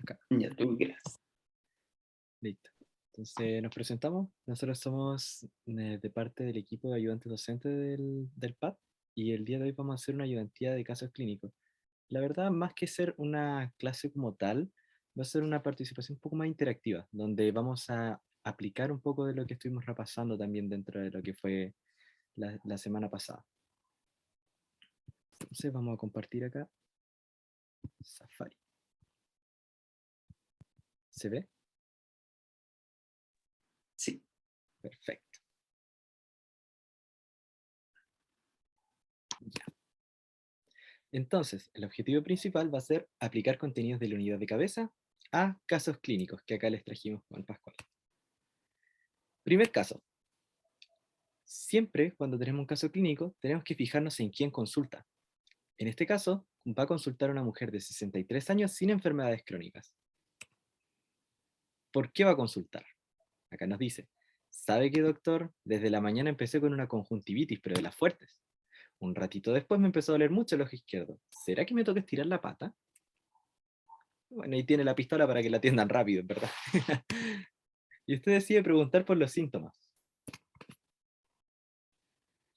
Acá. Ya tú quieras. Listo. Entonces nos presentamos. Nosotros somos de parte del equipo de ayudantes docentes del PAP y el día de hoy vamos a hacer una ayudantía de casos clínicos. La verdad, más que ser una clase como tal, va a ser una participación un poco más interactiva, donde vamos a aplicar un poco de lo que estuvimos repasando también dentro de lo que fue la semana pasada. Entonces vamos a compartir acá Safari. ¿Se ve? Sí. Perfecto. Ya. Entonces, el objetivo principal va a ser aplicar contenidos de la unidad de cabeza a casos clínicos, que acá les trajimos con Pascual. Primer caso. Siempre cuando tenemos un caso clínico, tenemos que fijarnos en quién consulta. En este caso, va a consultar a una mujer de 63 años sin enfermedades crónicas. ¿Por qué va a consultar? Acá nos dice, ¿sabe qué, doctor? Desde la mañana empecé con una conjuntivitis, pero de las fuertes. Un ratito después me empezó a doler mucho el ojo izquierdo. ¿Será que me toca estirar la pata? Bueno, ahí tiene la pistola para que la atiendan rápido, ¿verdad? Y usted decide preguntar por los síntomas.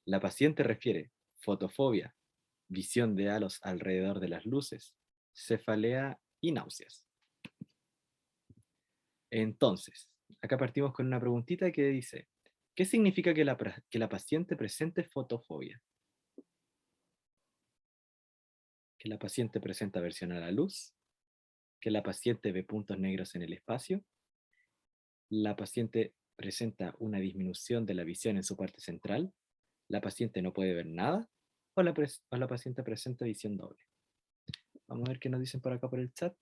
La paciente refiere fotofobia, visión de halos alrededor de las luces, cefalea y náuseas. Entonces, acá partimos con una preguntita que dice, ¿qué significa que la paciente presente fotofobia? Que la paciente presenta aversión a la luz, que la paciente ve puntos negros en el espacio, la paciente presenta una disminución de la visión en su parte central, la paciente no puede ver nada, o la paciente presenta visión doble. Vamos a ver qué nos dicen por acá por el chat.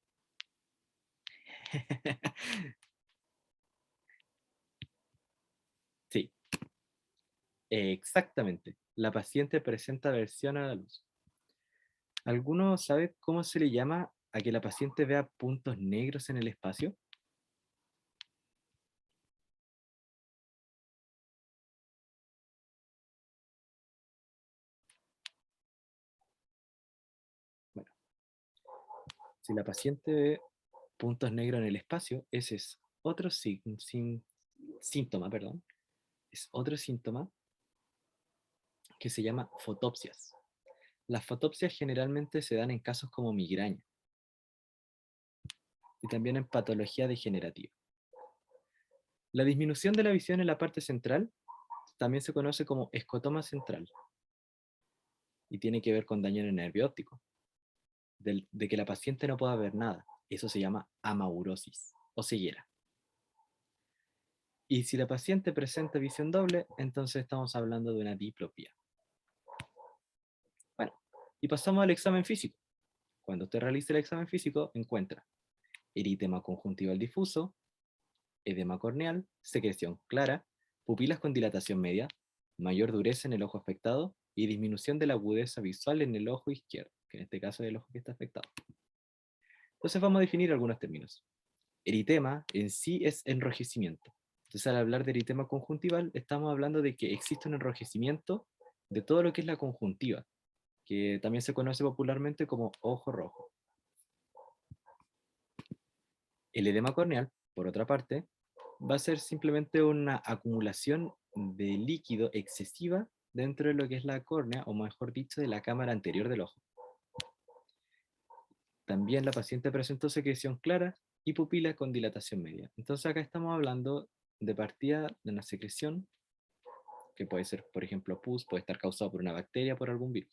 Sí, exactamente. La paciente presenta aversión a la luz. ¿Alguno sabe cómo se le llama a que la paciente vea puntos negros en el espacio? Bueno, si la paciente ve puntos negros en el espacio, ese es otro síntoma, perdón. Es otro síntoma que se llama fotopsias. Las fotopsias generalmente se dan en casos como migraña y también en patología degenerativa. La disminución de la visión en la parte central también se conoce como escotoma central y tiene que ver con daño en el nervio óptico, de que la paciente no pueda ver nada. Eso se llama amaurosis o ceguera. Y si la paciente presenta visión doble, entonces estamos hablando de una diplopía. Bueno, y pasamos al examen físico. Cuando usted realice el examen físico, encuentra eritema conjuntival difuso, edema corneal, secreción clara, pupilas con dilatación media, mayor dureza en el ojo afectado y disminución de la agudeza visual en el ojo izquierdo, que en este caso es el ojo que está afectado. Entonces vamos a definir algunos términos. Eritema en sí es enrojecimiento. Entonces al hablar de eritema conjuntival estamos hablando de que existe un enrojecimiento de todo lo que es la conjuntiva, que también se conoce popularmente como ojo rojo. El edema corneal, por otra parte, va a ser simplemente una acumulación de líquido excesiva dentro de lo que es la córnea, o mejor dicho, de la cámara anterior del ojo. También la paciente presentó secreción clara y pupila con dilatación media. Entonces acá estamos hablando de partida de una secreción que puede ser, por ejemplo, pus, puede estar causado por una bacteria, por algún virus.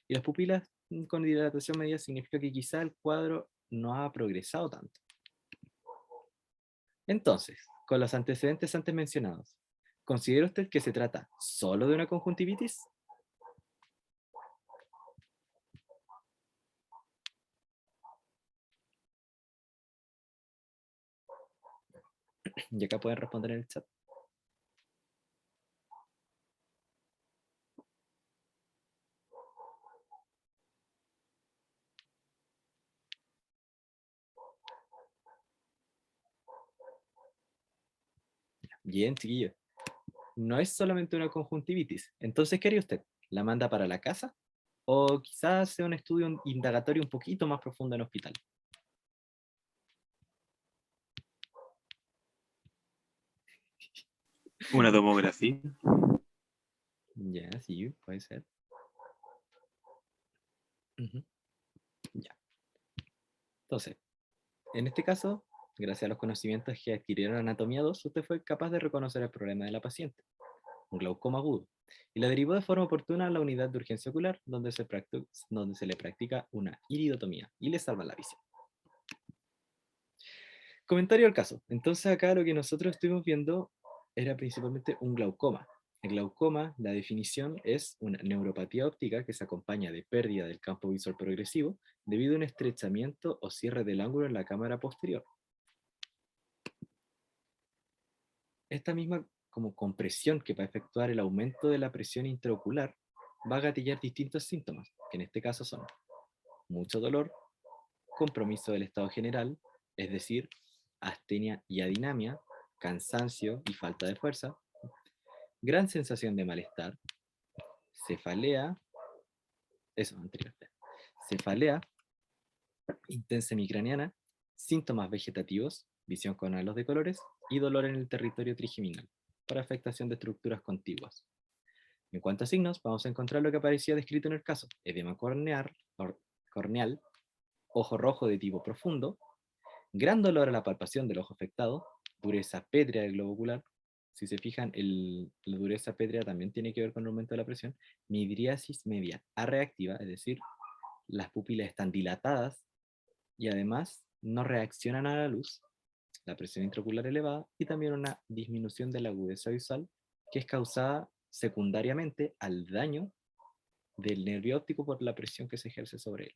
Y las pupilas con dilatación media significa que quizá el cuadro no ha progresado tanto. Entonces, con los antecedentes antes mencionados, ¿considera usted que se trata solo de una conjuntivitis? Y acá pueden responder en el chat. Bien, chiquillo. No es solamente una conjuntivitis. Entonces, ¿qué haría usted? ¿La manda para la casa? ¿O quizás sea un estudio indagatorio un poquito más profundo en hospital? Una tomografía. Ya, sí, puede ser. Ujú, ya. Entonces, en este caso, gracias a los conocimientos que adquirieron en Anatomía 2, usted fue capaz de reconocer el problema de la paciente, un glaucoma agudo, y la derivó de forma oportuna a la unidad de urgencia ocular, donde se le practica una iridotomía y le salva la visión. Comentario al caso. Entonces acá lo que nosotros estuvimos viendo era principalmente un glaucoma. El glaucoma, la definición es una neuropatía óptica que se acompaña de pérdida del campo visual progresivo debido a un estrechamiento o cierre del ángulo en la cámara posterior. Esta misma como compresión que va a efectuar el aumento de la presión intraocular va a gatillar distintos síntomas, que en este caso son mucho dolor, compromiso del estado general, es decir, astenia y adinamia, cansancio y falta de fuerza, gran sensación de malestar, cefalea, eso anterior, cefalea, intensa migrañana, síntomas vegetativos, visión con halos de colores y dolor en el territorio trigeminal, para afectación de estructuras contiguas. En cuanto a signos, vamos a encontrar lo que aparecía descrito en el caso: edema corneal, ojo rojo de tipo profundo, gran dolor a la palpación del ojo afectado, dureza pétrea del globo ocular. Si se fijan, la dureza pétrea también tiene que ver con el aumento de la presión. Midriasis media reactiva, es decir, las pupilas están dilatadas y además no reaccionan a la luz, la presión intraocular elevada y también una disminución de la agudeza visual que es causada secundariamente al daño del nervio óptico por la presión que se ejerce sobre él.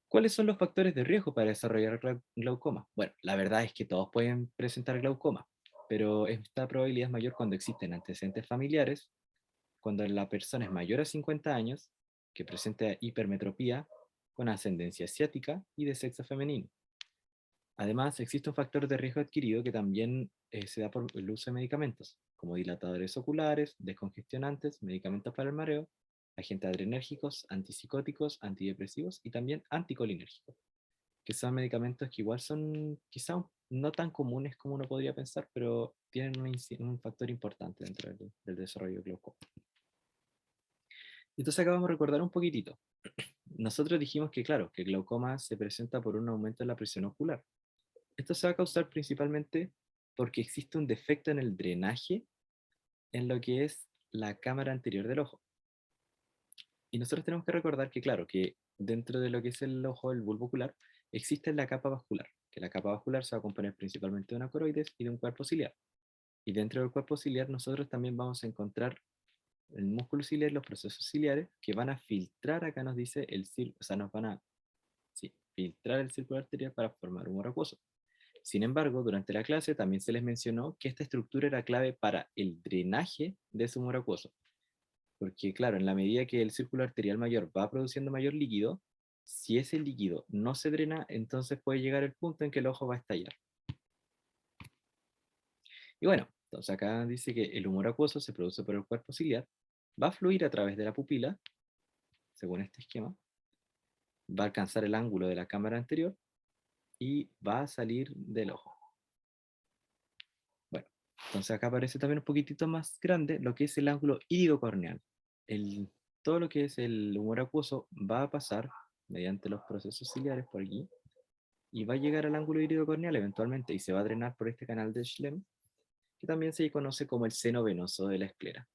¿Cuáles son los factores de riesgo para desarrollar glaucoma? Bueno, la verdad es que todos pueden presentar glaucoma, pero esta probabilidad es mayor cuando existen antecedentes familiares, cuando la persona es mayor a 50 años, que presenta hipermetropía con ascendencia asiática y de sexo femenino. Además, existe un factor de riesgo adquirido que también se da por el uso de medicamentos, como dilatadores oculares, descongestionantes, medicamentos para el mareo, agentes adrenérgicos, antipsicóticos, antidepresivos y también anticolinérgicos, que son medicamentos que igual son quizá no tan comunes como uno podría pensar, pero tienen un factor importante dentro del desarrollo del glaucoma. Entonces acá vamos a recordar un poquitito. Nosotros dijimos que, claro, que el glaucoma se presenta por un aumento en la presión ocular. Esto se va a causar principalmente porque existe un defecto en el drenaje en lo que es la cámara anterior del ojo. Y nosotros tenemos que recordar que, claro, que dentro de lo que es el ojo, el bulbo ocular, existe la capa vascular, que la capa vascular se va a componer principalmente de una coroides y de un cuerpo ciliar. Y dentro del cuerpo ciliar nosotros también vamos a encontrar el músculo ciliar y los procesos ciliares que van a filtrar, acá nos dice el círculo, o sea, nos van a filtrar el círculo arterial para formar humor acuoso. Sin embargo, durante la clase también se les mencionó que esta estructura era clave para el drenaje de ese humor acuoso, porque claro, en la medida que el círculo arterial mayor va produciendo mayor líquido, si ese líquido no se drena, entonces puede llegar el punto en que el ojo va a estallar. Y bueno, entonces acá dice que el humor acuoso se produce por el cuerpo ciliar, va a fluir a través de la pupila, según este esquema, va a alcanzar el ángulo de la cámara anterior y va a salir del ojo. Bueno, entonces acá aparece también un poquitito más grande lo que es el ángulo iridocorneal. El, todo lo que es el humor acuoso va a pasar mediante los procesos ciliares por aquí y va a llegar al ángulo iridocorneal eventualmente y se va a drenar por este canal de Schlemm, que también se conoce como el seno venoso de la esclera.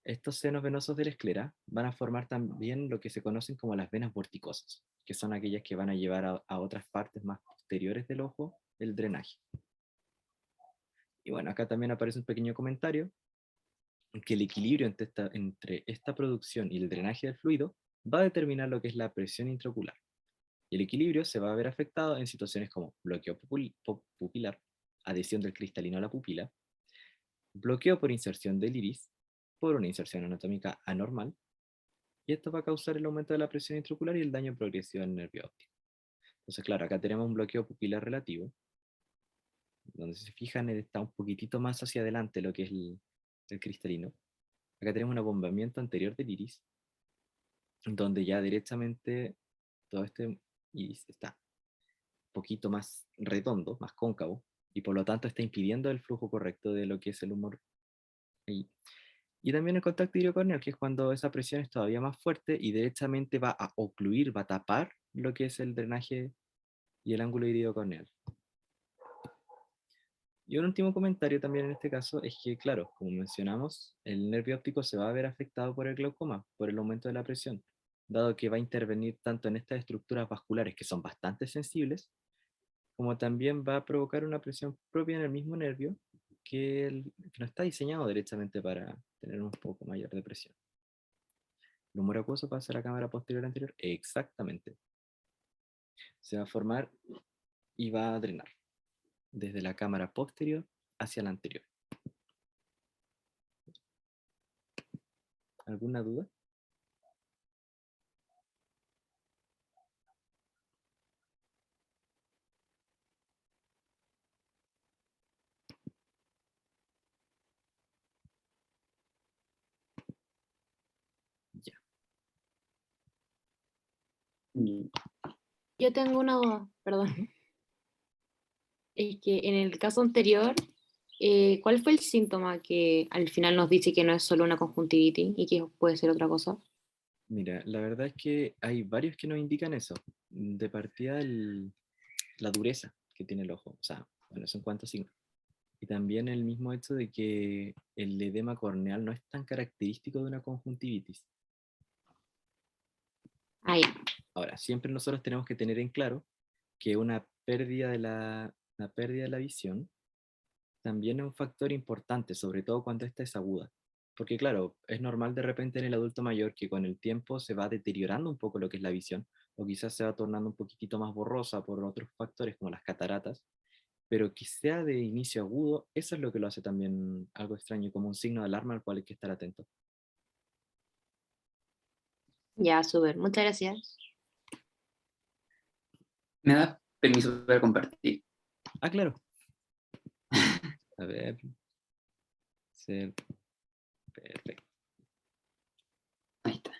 Estos senos venosos de la esclera van a formar también lo que se conocen como las venas vorticosas, que son aquellas que van a llevar a otras partes más posteriores del ojo el drenaje. Y bueno, acá también aparece un pequeño comentario que el equilibrio entre esta producción y el drenaje del fluido va a determinar lo que es la presión intraocular. Y el equilibrio se va a ver afectado en situaciones como bloqueo pupilar, adhesión del cristalino a la pupila, bloqueo por inserción del iris, por una inserción anatómica anormal, y esto va a causar el aumento de la presión intraocular y el daño progresivo del nervio óptico. Entonces, claro, acá tenemos un bloqueo pupilar relativo, donde si se fijan está un poquitito más hacia adelante lo que es el cristalino. Acá tenemos un abombamiento anterior del iris, donde ya directamente todo este iris está un poquito más redondo, más cóncavo, y por lo tanto está impidiendo el flujo correcto de lo que es el humor ahí. Y también el contacto iriocórneal, que es cuando esa presión es todavía más fuerte y directamente va a ocluir, va a tapar lo que es el drenaje y el ángulo iridocorneal. Y un último comentario también en este caso es que, claro, como mencionamos, el nervio óptico se va a ver afectado por el glaucoma, por el aumento de la presión, dado que va a intervenir tanto en estas estructuras vasculares que son bastante sensibles, como también va a provocar una presión propia en el mismo nervio que no está diseñado derechamente para tener un poco mayor de presión. ¿El humor acuoso pasa a la cámara posterior anterior? Exactamente. Se va a formar y va a drenar desde la cámara posterior hacia la anterior. ¿Alguna duda? Ya. Yo tengo una duda, perdón. Es que en el caso anterior, ¿cuál fue el síntoma que al final nos dice que no es solo una conjuntivitis y que puede ser otra cosa? Mira, la verdad es que hay varios que nos indican eso. De partida, la dureza que tiene el ojo. O sea, bueno, eso en cuanto a signos. Y también el mismo hecho de que el edema corneal no es tan característico de una conjuntivitis. Ah, ya. Ahora, siempre nosotros tenemos que tener en claro que una pérdida de la visión también es un factor importante, sobre todo cuando esta es aguda. Porque claro, es normal de repente en el adulto mayor que con el tiempo se va deteriorando un poco lo que es la visión, o quizás se va tornando un poquitito más borrosa por otros factores como las cataratas, pero que sea de inicio agudo, eso es lo que lo hace también algo extraño, como un signo de alarma al cual hay que estar atento. Ya, súper. Muchas gracias. ¿Me da permiso para compartir? Ah, claro. A ver. Ser perfecto. Ahí está.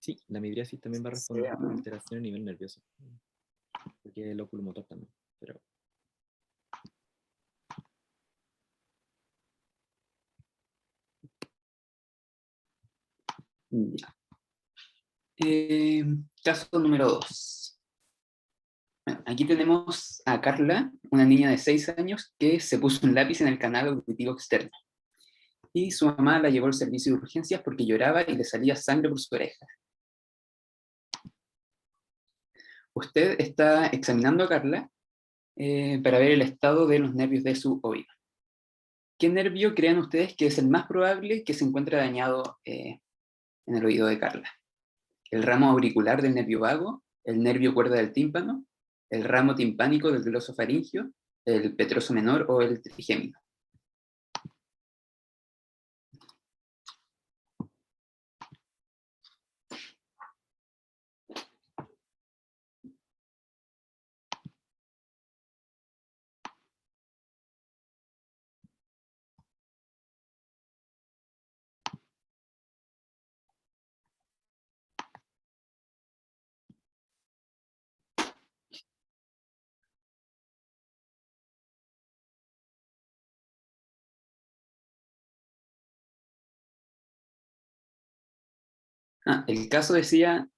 Sí, la midriasis también va a responder a alteración a nivel nervioso. Porque el oculomotor también. Pero Ya. Caso número 2. Bueno, aquí tenemos a Carla, una niña de 6 años que se puso un lápiz en el canal auditivo externo. Y su mamá la llevó al servicio de urgencias porque lloraba y le salía sangre por su oreja. Usted está examinando a Carla para ver el estado de los nervios de su oído. ¿Qué nervio creen ustedes que es el más probable que se encuentre dañado en el oído de Carla? ¿El ramo auricular del nervio vago, el nervio cuerda del tímpano, el ramo timpánico del glosofaringio, el petroso menor o el trigémino? El caso decía,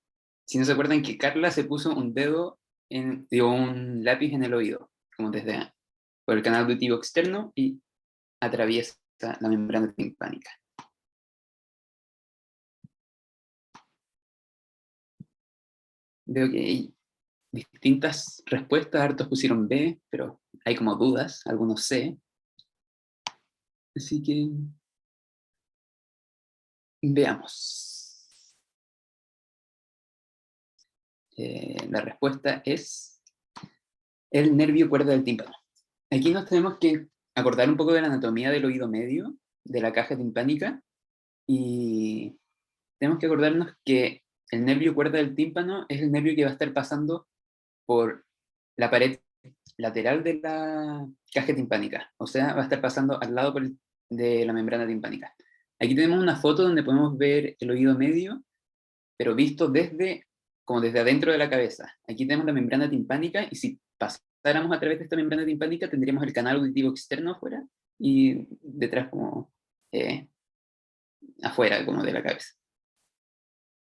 si no se acuerdan, que Carla se puso un dedo, dio un lápiz en el oído, como desde por el canal auditivo externo y atraviesa la membrana timpánica. Veo que hay distintas respuestas, hartos pusieron B, pero hay como dudas, algunos C. Así que veamos. La respuesta es el nervio cuerda del tímpano. Aquí nos tenemos que acordar un poco de la anatomía del oído medio, de la caja timpánica, y tenemos que acordarnos que el nervio cuerda del tímpano es el nervio que va a estar pasando por la pared lateral de la caja timpánica, o sea, va a estar pasando al lado de la membrana timpánica. Aquí tenemos una foto donde podemos ver el oído medio, pero visto desde como desde adentro de la cabeza. Aquí tenemos la membrana timpánica, y si pasáramos a través de esta membrana timpánica, tendríamos el canal auditivo externo afuera, y detrás como afuera como de la cabeza.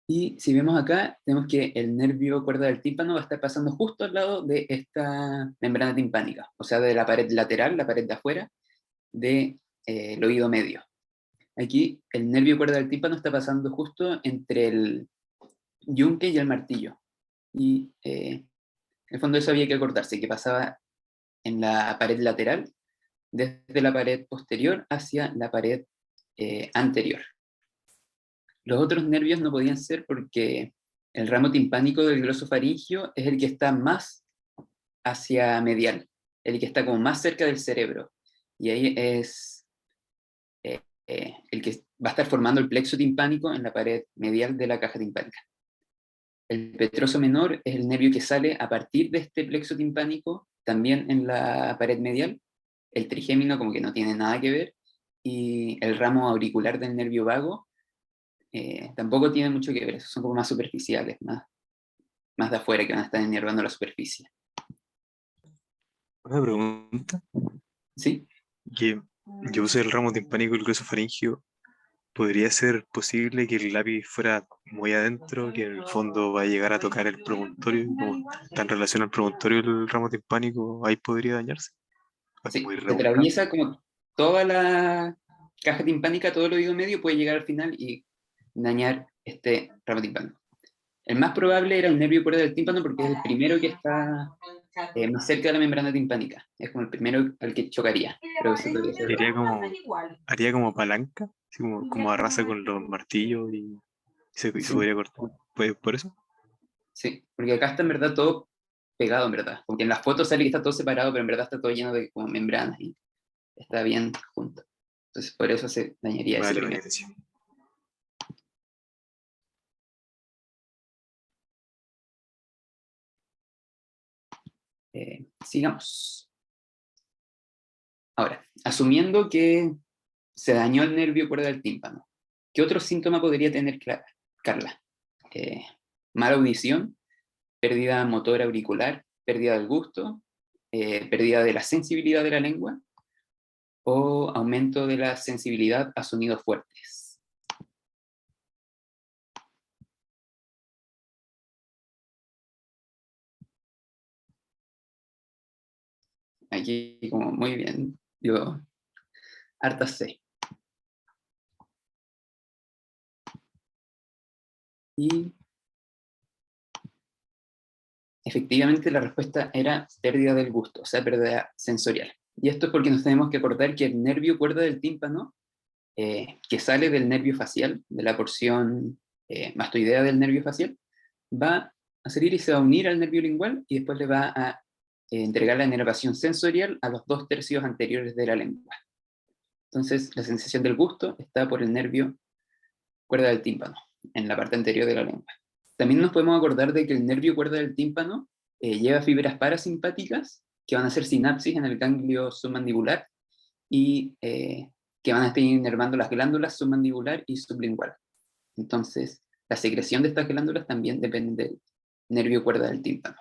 Y si vemos acá, tenemos que el nervio cuerda del tímpano va a estar pasando justo al lado de esta membrana timpánica, o sea, de la pared lateral, la pared de afuera, del oído medio. Aquí el nervio cuerda del tímpano está pasando justo entre el yunque y el martillo. Y en el fondo eso había que acordarse, que pasaba en la pared lateral, desde la pared posterior hacia la pared anterior. Los otros nervios no podían ser porque el ramo timpánico del glosofaringio es el que está más hacia medial, el que está como más cerca del cerebro. Y ahí es el que va a estar formando el plexo timpánico en la pared medial de la caja timpánica. El petroso menor es el nervio que sale a partir de este plexo timpánico, también en la pared medial. El trigémino como que no tiene nada que ver, y el ramo auricular del nervio vago tampoco tiene mucho que ver, esos son como más superficiales, más de afuera, que van a estar enervando la superficie. Una pregunta, ¿Sí? que yo usé el ramo timpánico y el glosofaringio. ¿Podría ser posible que el lápiz fuera muy adentro, que en el fondo va a llegar a tocar el promontorio, como está en relación al promontorio el ramo timpánico, ahí podría dañarse? ¿Es Sí, muy que rebuscado? atraviesa como toda la caja timpánica, todo el oído medio, puede llegar al final y dañar este ramo timpánico. El más probable era el nervio cuerda del tímpano, porque es el primero que está más cerca de la membrana timpánica. Es como el primero al que chocaría. Pero eso podría ser Haría como palanca, así como arrasa con los martillos y se Sí. podría cortar. ¿Pues por eso? Sí, porque acá está en verdad todo pegado, en verdad. Porque en las fotos sale que está todo separado, pero en verdad está todo lleno de como membranas y está bien junto. Entonces por eso se dañaría ese Vale, primero. vale, sí. Sigamos. Ahora, asumiendo que se dañó el nervio cuerda del tímpano, ¿qué otro síntoma podría tener Carla? Mala audición, pérdida motora auricular, pérdida del gusto, pérdida de la sensibilidad de la lengua, o aumento de la sensibilidad a sonidos fuertes. Aquí como muy bien, digo, harta C. Y efectivamente la respuesta era pérdida del gusto, o sea, pérdida sensorial. Y esto es porque nos tenemos que acordar que el nervio cuerda del tímpano, que sale del nervio facial, de la porción mastoidea del nervio facial, va a salir y se va a unir al nervio lingual y después le va a entregar la inervación sensorial a los 2/3 anteriores de la lengua. Entonces, la sensación del gusto está por el nervio cuerda del tímpano, en la parte anterior de la lengua. También nos podemos acordar de que el nervio cuerda del tímpano lleva fibras parasimpáticas que van a hacer sinapsis en el ganglio submandibular y que van a estar inervando las glándulas submandibular y sublingual. Entonces, la secreción de estas glándulas también depende del nervio cuerda del tímpano.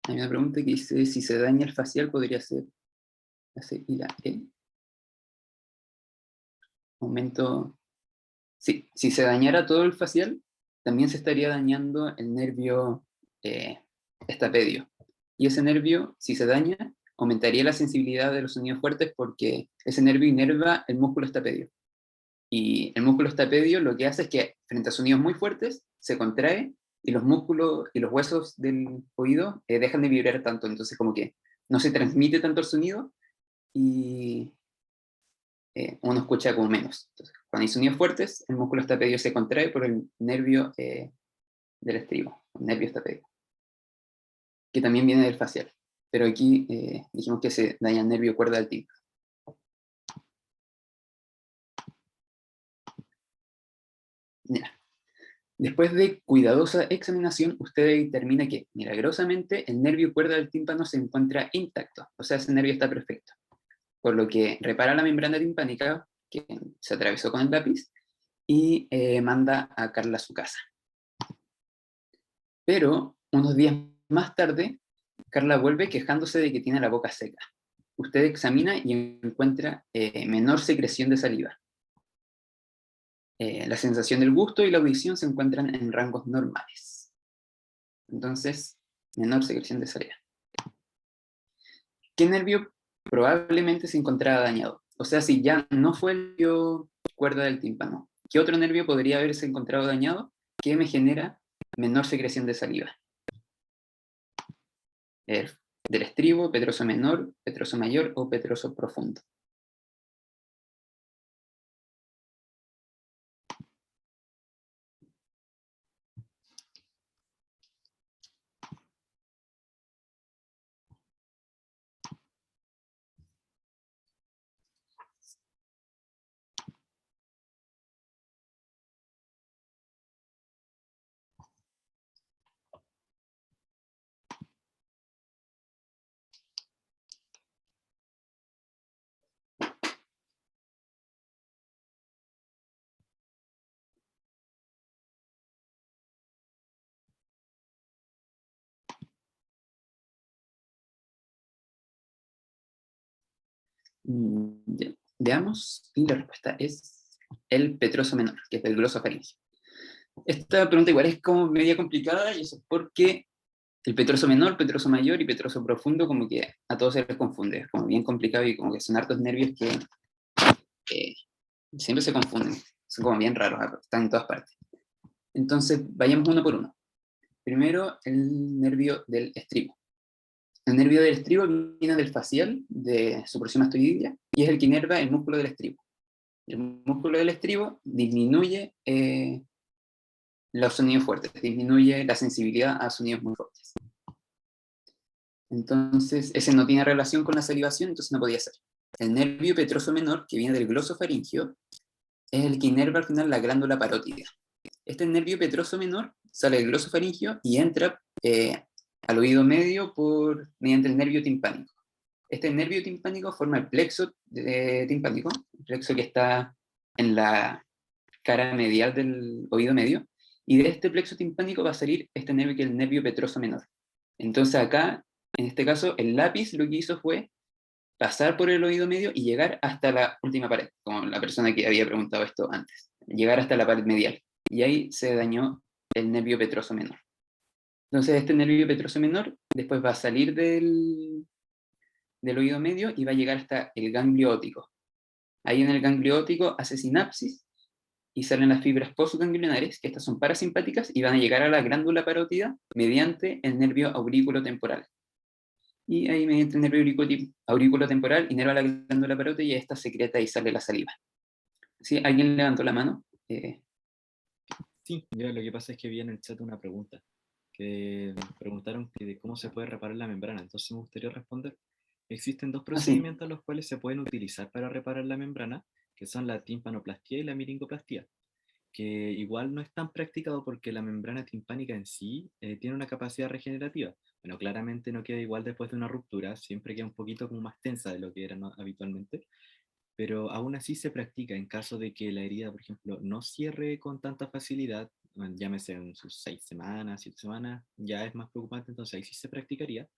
Hay una pregunta que dice, si se daña el facial, podría ser la C y la E. Aumento. Sí, si se dañara todo el facial, también se estaría dañando el nervio estapedio. Y ese nervio, si se daña, aumentaría la sensibilidad de los sonidos fuertes porque ese nervio inerva el músculo estapedio. Y el músculo estapedio lo que hace es que frente a sonidos muy fuertes se contrae y los músculos y los huesos del oído dejan de vibrar tanto. Entonces como que no se transmite tanto el sonido y uno escucha como menos. Entonces, cuando hay sonidos fuertes, el músculo estapedio se contrae por el nervio del estribo, el nervio estapedio, que también viene del facial. Pero aquí dijimos que se daña el nervio cuerda del tímpano. Ya. Después de cuidadosa examinación, usted determina que, milagrosamente, el nervio cuerda del tímpano se encuentra intacto, o sea, ese nervio está perfecto. por lo que repara la membrana timpánica que se atravesó con el lápiz y manda a Carla a su casa. Pero unos días más tarde, Carla vuelve quejándose de que tiene la boca seca. Usted examina y encuentra menor secreción de saliva. La sensación del gusto y la audición se encuentran en rangos normales. Entonces, menor secreción de saliva. ¿Qué nervio probablemente se encontraba dañado? O sea, si ya no fue el nervio cuerda del tímpano, ¿qué otro nervio podría haberse encontrado dañado que me genera menor secreción de saliva? Del estribo, petroso menor, petroso mayor o petroso profundo. Ya, veamos, y la respuesta es el petroso menor, que es el glosofaringio. Esta pregunta igual es como media complicada, y eso es porque el petroso menor, petroso mayor y petroso profundo como que a todos se les confunde, es como bien complicado y como que son hartos nervios que siempre se confunden, son como bien raros, están en todas partes. Entonces, vayamos uno por uno. Primero, el nervio del estribo. El nervio del estribo viene del facial, de su próxima mastoidea, y es el que inerva el músculo del estribo. El músculo del estribo disminuye los sonidos fuertes, disminuye la sensibilidad a sonidos muy fuertes. Entonces, ese no tiene relación con la salivación, entonces no podía ser. El nervio petroso menor, que viene del glosofaringio, es el que inerva al final la glándula parótida. Este nervio petroso menor sale del glosofaringio y entra al oído medio mediante el nervio timpánico. Este nervio timpánico forma el plexo timpánico, el plexo que está en la cara medial del oído medio, y de este plexo timpánico va a salir este nervio que es el nervio petroso menor. Entonces acá, en este caso, el lápiz lo que hizo fue pasar por el oído medio y llegar hasta la última pared, como la persona que había preguntado esto antes, llegar hasta la pared medial, y ahí se dañó el nervio petroso menor. Entonces este nervio petroso menor después va a salir del oído medio y va a llegar hasta el ganglio óptico. Ahí en el ganglio óptico hace sinapsis y salen las fibras postganglionares, que estas son parasimpáticas, y van a llegar a la glándula parótida mediante el nervio aurículo temporal. Y ahí mediante el nervio aurículo temporal inerva la glándula parótida y esta secreta y sale la saliva. ¿Sí? ¿Alguien levantó la mano? Sí, yo lo que pasa es que vi en el chat una pregunta, que preguntaron que de cómo se puede reparar la membrana, entonces me gustaría responder. Existen dos sí. procedimientos los cuales se pueden utilizar para reparar la membrana, que son la timpanoplastía y la miringoplastía, que igual no es tan practicado porque la membrana timpánica en sí tiene una capacidad regenerativa. Bueno, claramente no queda igual después de una ruptura, siempre queda un poquito como más tensa de lo que era habitualmente, pero aún así se practica en caso de que la herida, por ejemplo, no cierre con tanta facilidad, bueno, llámese en sus 6 semanas, 7 semanas, ya es más preocupante, entonces ahí sí se practicaría.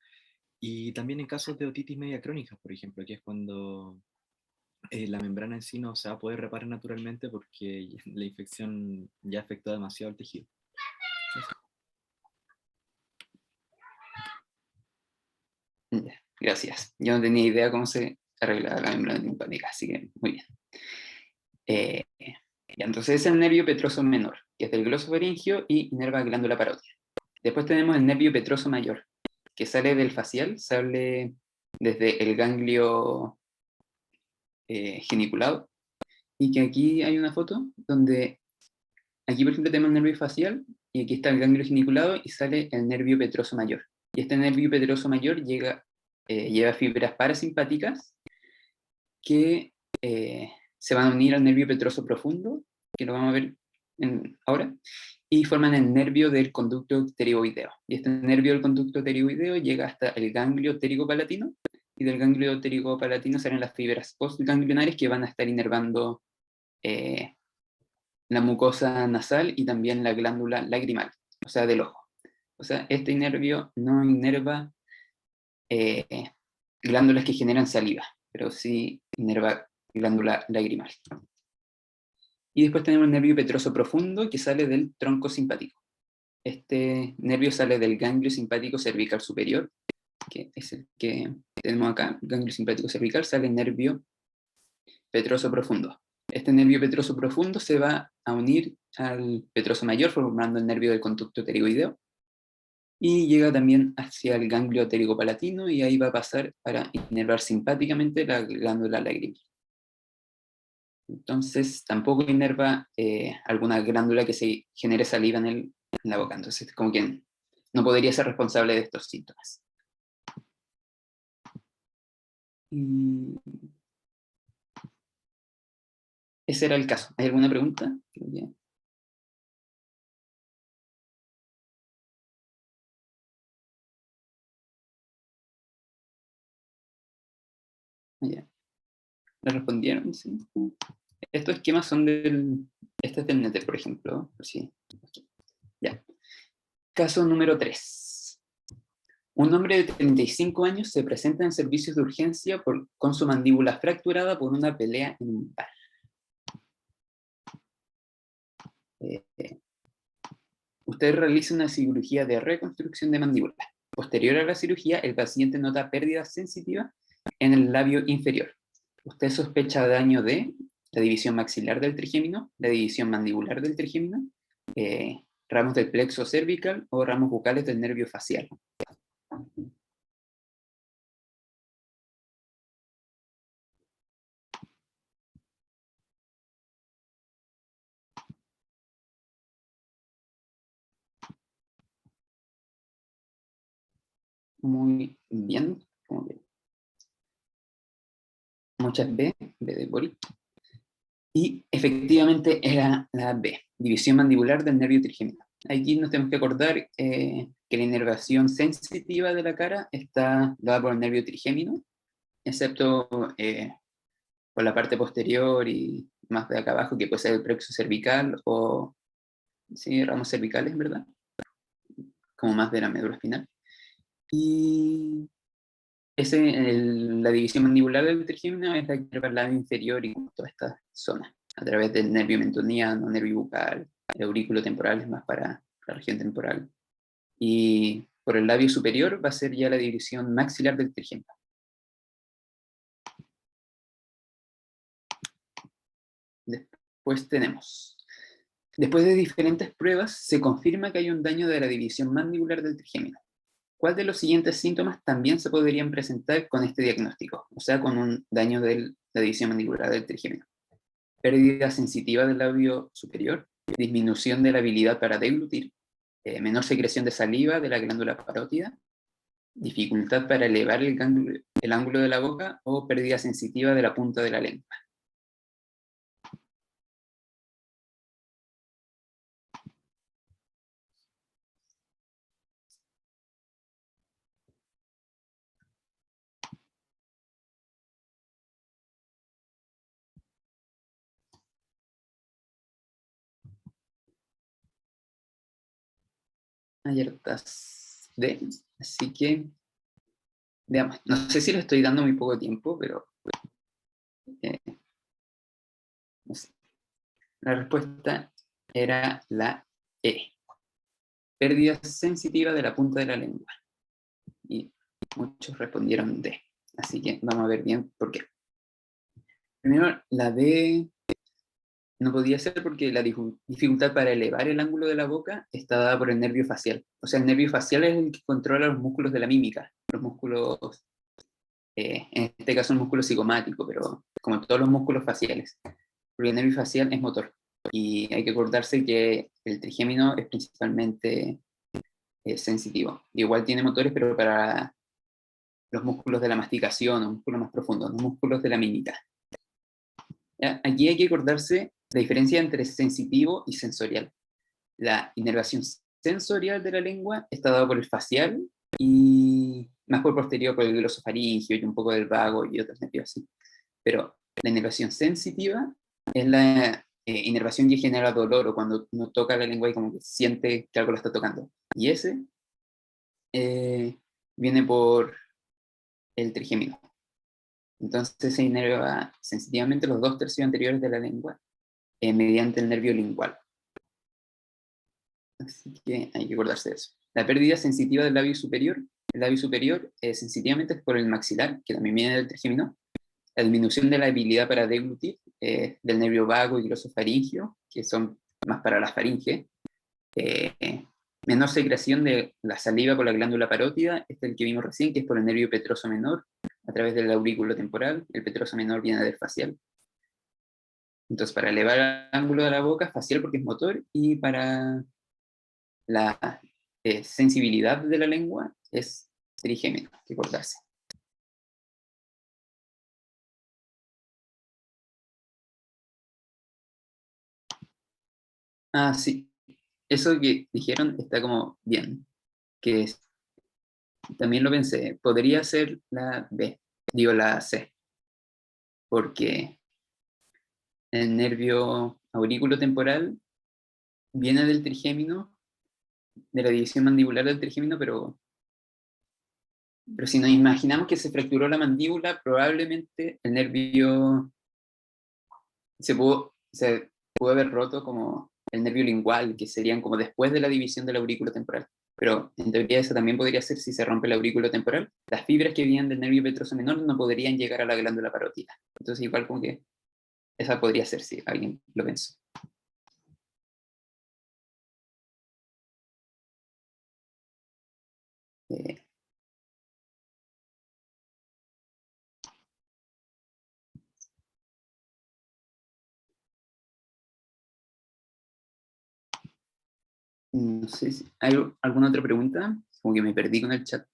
Y también en casos de otitis media crónica, por ejemplo, que es cuando la membrana en sí no se va a poder reparar naturalmente porque la infección ya afectó demasiado al tejido. Gracias. Yo no tenía idea cómo se arreglaba la membrana timpánica, así que muy bien. Entonces es el nervio petroso menor, que es del glosofaringio y inerva glándula parótida. Después tenemos el nervio petroso mayor, que sale del facial, sale desde el ganglio geniculado, y que aquí hay una foto donde aquí por ejemplo tenemos el nervio facial y aquí está el ganglio geniculado y sale el nervio petroso mayor. Y este nervio petroso mayor lleva fibras parasimpáticas que se van a unir al nervio petroso profundo, que lo vamos a ver ahora, y forman el nervio del conducto pterigoideo. Y este nervio del conducto pterigoideo llega hasta el ganglio pterigopalatino, y del ganglio pterigopalatino salen las fibras postganglionares que van a estar inervando la mucosa nasal y también la glándula lagrimal, o sea, del ojo. O sea, este nervio no inerva glándulas que generan saliva, pero sí inerva glándula lagrimal. Y después tenemos el nervio petroso profundo que sale del tronco simpático. Este nervio sale del ganglio simpático cervical superior, que es el que tenemos acá, ganglio simpático cervical, sale el nervio petroso profundo. Este nervio petroso profundo se va a unir al petroso mayor, formando el nervio del conducto pterigoideo, y llega también hacia el ganglio pterigopalatino, y ahí va a pasar para inervar simpáticamente la glándula lagrimal. Entonces, tampoco inerva alguna glándula que se genere saliva en la boca. Entonces, como que no podría ser responsable de estos síntomas. Y ese era el caso. ¿Hay alguna pregunta? Ya. ¿Le respondieron? Sí. Estos esquemas son este es del NETER, por ejemplo. Sí. Ya. Caso número 3. Un hombre de 35 años se presenta en servicios de urgencia con su mandíbula fracturada por una pelea en un bar. Usted realiza una cirugía de reconstrucción de mandíbula. Posterior a la cirugía, el paciente nota pérdida sensitiva en el labio inferior. Usted sospecha daño de la división maxilar del trigémino, la división mandibular del trigémino, ramos del plexo cervical o ramos bucales del nervio facial. Muy bien. Muchas B de Boris. Y efectivamente era la B, división mandibular del nervio trigémino. Aquí nos tenemos que acordar que la inervación sensitiva de la cara está dada por el nervio trigémino, excepto por la parte posterior y más de acá abajo, que puede ser el plexo cervical o sí, ramos cervicales, ¿verdad? Como más de la médula espinal. Y la división mandibular del trigémino es la que inerva el labio inferior y toda esta zona, a través del nervio mentoniano, nervio bucal, el aurículo temporal es más para la región temporal. Y por el labio superior va a ser ya la división maxilar del trigémino. Después tenemos, después de diferentes pruebas, se confirma que hay un daño de la división mandibular del trigémino. ¿Cuál de los siguientes síntomas también se podrían presentar con este diagnóstico? O sea, con un daño de la división mandibular del trigémino. Pérdida sensitiva del labio superior, disminución de la habilidad para deglutir, menor secreción de saliva de la glándula parótida, dificultad para elevar el ángulo de la boca o pérdida sensitiva de la punta de la lengua. Hay hartas D, así que veamos. No sé si le estoy dando muy poco tiempo, pero no sé. La respuesta era la E. Pérdida sensitiva de la punta de la lengua. Y muchos respondieron D. Así que vamos a ver bien por qué. Primero, la D no podía ser porque la dificultad para elevar el ángulo de la boca está dada por el nervio facial. O sea, el nervio facial es el que controla los músculos de la mímica. Los músculos, en este caso el músculo cigomático, pero como todos los músculos faciales. Porque el nervio facial es motor. Y hay que acordarse que el trigémino es principalmente sensitivo. Igual tiene motores, pero para los músculos de la masticación, o músculos más profundos, los músculos de la mímica. ¿Ya? Aquí hay que acordarse la diferencia entre sensitivo y sensorial. La inervación sensorial de la lengua está dada por el facial y más por posterior por el glosofaringio y un poco del vago y otros nervios así. Pero la inervación sensitiva es la inervación que genera dolor, o cuando uno toca la lengua y como que siente que algo lo está tocando. Y ese viene por el trigémino. Entonces se inerva sensitivamente los 2/3 anteriores de la lengua mediante el nervio lingual. Así que hay que acordarse de eso. La pérdida sensitiva del labio superior, el labio superior sensitivamente es por el maxilar, que también viene del trigémino. La disminución de la habilidad para deglutir del nervio vago y glosofaringio, que son más para la faringe. Menor secreción de la saliva por la glándula parótida, este es el que vimos recién, que es por el nervio petroso menor, a través del aurículo temporal. El petroso menor viene del facial. Entonces, para elevar el ángulo de la boca, facial porque es motor, y para la sensibilidad de la lengua es trigémino, que cortarse. Ah, sí. Eso que dijeron está como bien. Que también lo pensé. Podría ser la B, digo la C. Porque el nervio aurículo-temporal viene del trigémino, de la división mandibular del trigémino, pero si nos imaginamos que se fracturó la mandíbula, probablemente el nervio se pudo haber roto como el nervio lingual, que serían como después de la división del aurículo temporal. Pero en teoría eso también podría ser si se rompe el aurículo temporal. Las fibras que vienen del nervio petroso menor no podrían llegar a la glándula parótida. Entonces igual como que esa podría ser si alguien lo pensó. Eh, no sé si hay alguna otra pregunta, como que me perdí con el chat.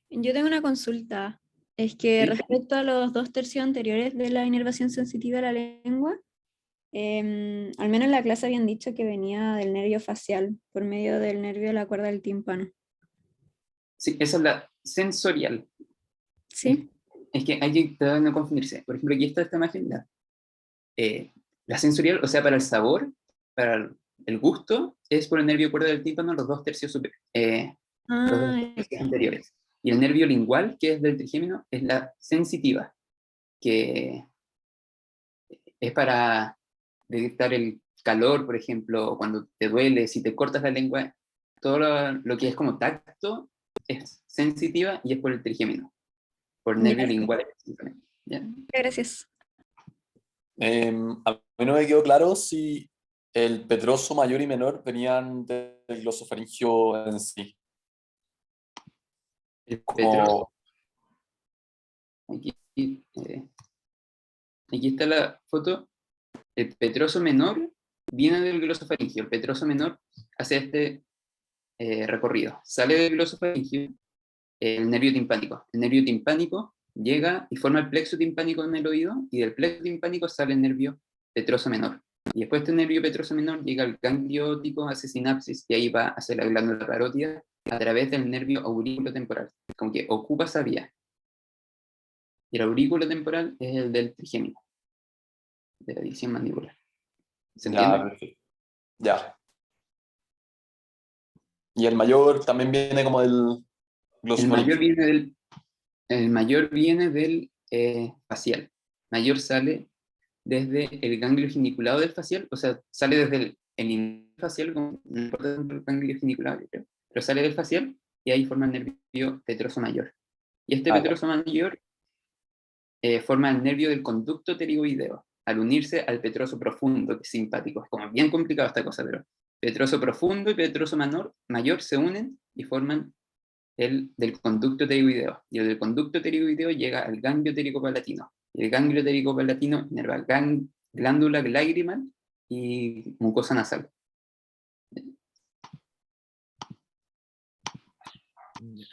Yo tengo una consulta. Es que ¿Sí? respecto a los 2/3 anteriores de la inervación sensitiva de la lengua, al menos en la clase habían dicho que venía del nervio facial, por medio del nervio de la cuerda del tímpano. Sí, esa es la sensorial. ¿Sí? Es que hay que tratar de no confundirse. Por ejemplo, aquí está esta imagen, la sensorial, o sea, para el sabor, para el gusto, es por el nervio cuerda del tímpano, los 2/3 los dos Ah, tercios anteriores. Y el nervio lingual, que es del trigémino, es la sensitiva, que es para detectar el calor, por ejemplo, cuando te duele, si te cortas la lengua, todo lo que es como tacto es sensitiva y es por el trigémino, por el nervio ya, lingual específicamente. ¿Ya? gracias. A mí no me quedó claro si el petroso mayor y menor venían del glosofaringio en sí. El Como, aquí, aquí está la foto. El petroso menor viene del glosofaringio. El petroso menor hace este recorrido. Sale del glosofaringio el nervio timpánico. El nervio timpánico llega y forma el plexo timpánico en el oído, y del plexo timpánico sale el nervio petroso menor. Y después este nervio petroso menor llega al ganglio óptico, hace sinapsis, y ahí va hacia la glándula parótida a través del nervio aurículo temporal. Como que ocupa esa vía. Y el aurículo temporal es el del trigémino, de la división mandibular. ¿Se ya, entiende? perfecto. Ya. Y el mayor también viene como del El mayor glosofaringio. viene del, el mayor viene del facial. Mayor sale desde el ganglio geniculado del facial, o sea, sale desde el inicio facial, como no importa el ganglio geniculado, creo, pero sale del facial y ahí forma el nervio petroso mayor. Y este Ya. petroso mayor forma el nervio del conducto pterigoideo, al unirse al petroso profundo, que es simpático. Es como bien complicado esta cosa, pero petroso profundo y petroso mayor se unen y forman el del conducto pterigoideo. Y el del conducto pterigoideo llega al ganglio ptericopalatino. Y el ganglio ptericopalatino inerva glándula lagrimal y mucosa nasal.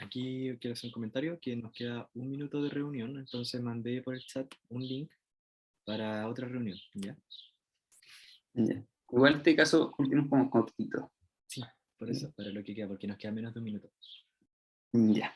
Aquí quiero hacer un comentario que nos queda 1 minuto de reunión, entonces mandé por el chat un link para otra reunión, ¿ya? Ya. Igual en este caso, últimos como cortito. Sí, por eso, para lo que queda, porque nos queda menos de un minuto. Ya.